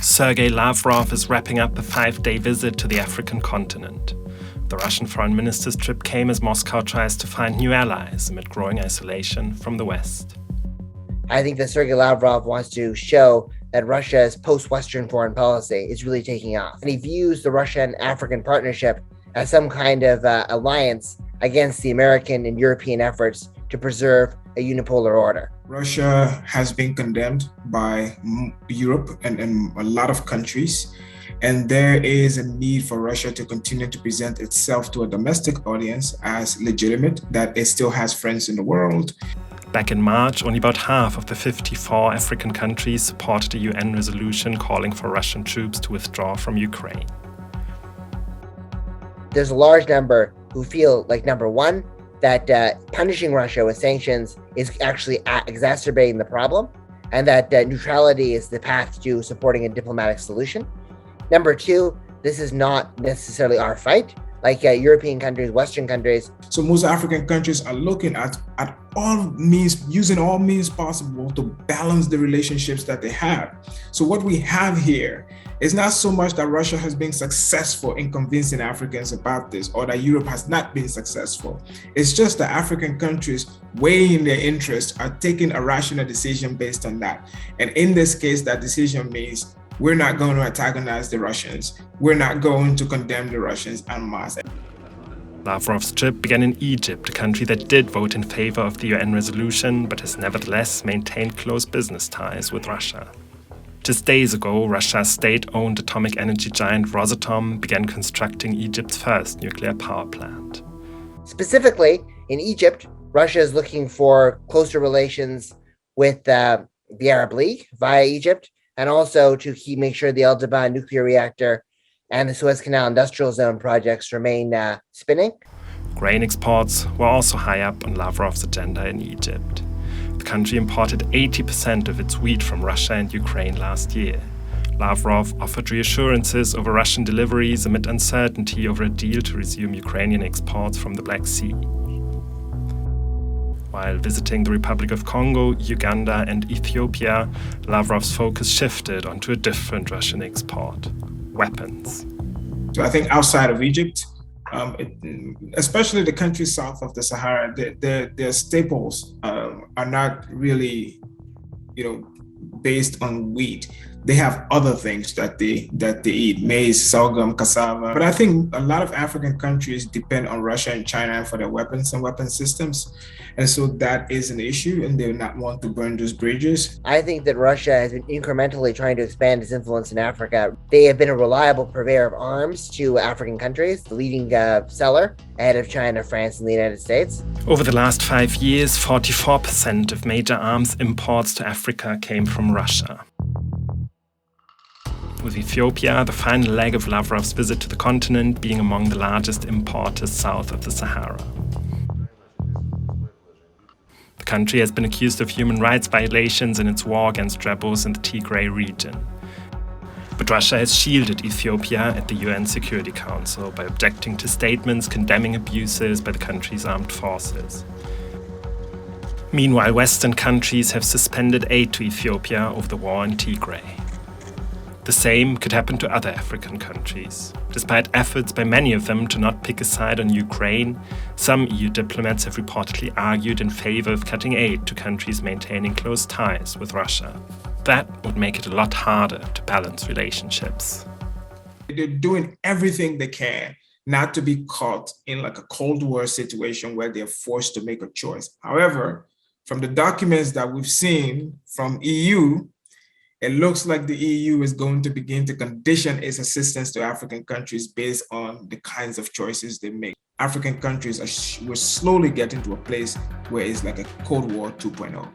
Sergey Lavrov is wrapping up a 5-day visit to the African continent. The Russian foreign minister's trip came as Moscow tries to find new allies amid growing isolation from the West. I think that Sergey Lavrov wants to show that Russia's post-Western foreign policy is really taking off. And he views the Russian-African partnership as some kind of alliance against the American and European efforts to preserve a unipolar order. Russia has been condemned by Europe and a lot of countries, and there is a need for Russia to continue to present itself to a domestic audience as legitimate, that it still has friends in the world. Back in March, only about half of the 54 African countries supported a UN resolution calling for Russian troops to withdraw from Ukraine. There's a large number who feel like, number one, that punishing Russia with sanctions is actually exacerbating the problem, and that neutrality is the path to supporting a diplomatic solution. Number two, this is not necessarily our fight, like European countries, Western countries. So most African countries are looking at all means, using all means possible to balance the relationships that they have. So what we have here is not so much that Russia has been successful in convincing Africans about this, or that Europe has not been successful. It's just that African countries weighing their interests are taking a rational decision based on that. And in this case, that decision means we're not going to antagonize the Russians. We're not going to condemn the Russians en masse. Lavrov's trip began in Egypt, a country that did vote in favor of the UN resolution, but has nevertheless maintained close business ties with Russia. Just days ago, Russia's state-owned atomic energy giant Rosatom began constructing Egypt's first nuclear power plant. Specifically, in Egypt, Russia is looking for closer relations with the Arab League via Egypt, and also to make sure the El Daban nuclear reactor and the Suez Canal Industrial Zone projects remain spinning. Grain exports were also high up on Lavrov's agenda in Egypt. The country imported 80% of its wheat from Russia and Ukraine last year. Lavrov offered reassurances over Russian deliveries amid uncertainty over a deal to resume Ukrainian exports from the Black Sea. While visiting the Republic of Congo, Uganda, and Ethiopia, Lavrov's focus shifted onto a different Russian export: weapons. So I think outside of Egypt, especially the countries south of the Sahara, their staples are not really, based on wheat. They have other things that they eat: maize, sorghum, cassava. But I think a lot of African countries depend on Russia and China for their weapons and weapon systems. And so that is an issue, and they do not want to burn those bridges. I think that Russia has been incrementally trying to expand its influence in Africa. They have been a reliable purveyor of arms to African countries, the leading seller ahead of China, France, and the United States. Over the last 5 years, 44% of major arms imports to Africa came from Russia. With Ethiopia, the final leg of Lavrov's visit to the continent, being among the largest importers south of the Sahara. The country has been accused of human rights violations in its war against rebels in the Tigray region. But Russia has shielded Ethiopia at the UN Security Council by objecting to statements condemning abuses by the country's armed forces. Meanwhile, Western countries have suspended aid to Ethiopia over the war in Tigray. The same could happen to other African countries. Despite efforts by many of them to not pick a side on Ukraine, some EU diplomats have reportedly argued in favor of cutting aid to countries maintaining close ties with Russia. That would make it a lot harder to balance relationships. They're doing everything they can not to be caught in like a Cold War situation where they're forced to make a choice. However, from the documents that we've seen from EU, it looks like the EU is going to begin to condition its assistance to African countries based on the kinds of choices they make. African countries we're slowly getting to a place where it's like a Cold War 2.0.